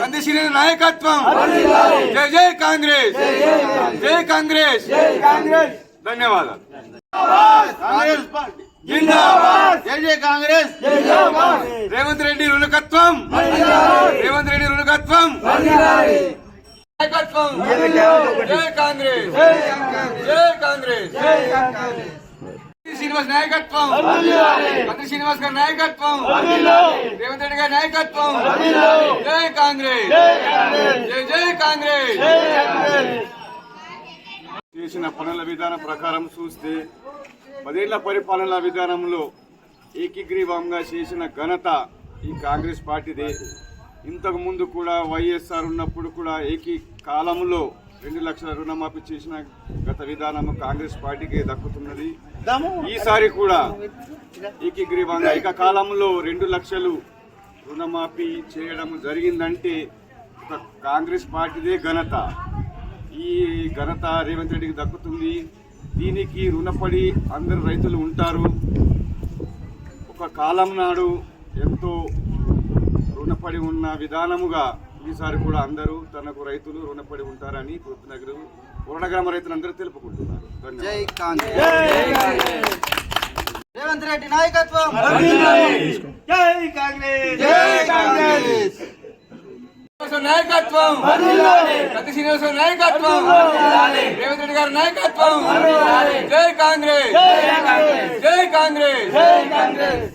కందిశ్రీ నాయకత్వం జై జై కాంగ్రెస్ జై కాంగ్రెస్ ధన్యవాదాలు కాంగ్రెస్ పార్టీ జిందాబాద్ జై జై కాంగ్రెస్ రేవంత్ రెడ్డి రుణకత్వం రేవంత్ రెడ్డి రుణకత్వం నాయకత్వం జై కాంగ్రెస్ జై కాంగ్రెస్ శ్రీనివాస్ నాయకత్వం మంత్రి శ్రీనివాస్ గారి నాయకత్వం రేవంత్ రెడ్డి గారి నాయకత్వం జై కాంగ్రెస్ జై జై కాంగ్రెస్ చేసిన పనుల విధానం ప్రకారం చూస్తే 10 ఏళ్ల పరిపాలన విధానంలో ఏకీగ్రీవంగా చేసిన ఘనత ఈ కాంగ్రెస్ పార్టీదే. ఇంతకు ముందు కూడా వైఎస్ఆర్ ఉన్నప్పుడు కూడా కాలంలో 2 లక్షల రుణమాఫీ చేసిన గత విధానం కాంగ్రెస్ పార్టీకి దక్కుతున్నది. ఈసారి కూడా ఏకీగ్రీవంగా కాలంలో 2 లక్షలు రుణమాఫీ చేయడం జరిగిందంటే ఒక కాంగ్రెస్ పార్టీదే ఘనత. ఈ ఘనత రేవంత్ రెడ్డికి దక్కుతుంది. దీనికి రుణపడి అందరు రైతులు ఉంటారు. ఒక కాలం నాడు ఎంతో రుణపడి ఉన్న విధానముగా ఈసారి కూడా అందరూ తనకు రైతులు రుణపడి ఉంటారని పూర్ణగ్రామ రైతులందరూ తెలుపుకుంటున్నారు. జై కాంగ్రెస్ రేవంత్ రెడ్డి నాయకత్వం జై కాంగ్రెస్ జై కాంగ్రెస్ నాయకత్వం ప్రతి శ్రీనివాస నాయకత్వం రేవంత్ రెడ్డి గారి నాయకత్వం జై కాంగ్రెస్ జై కాంగ్రెస్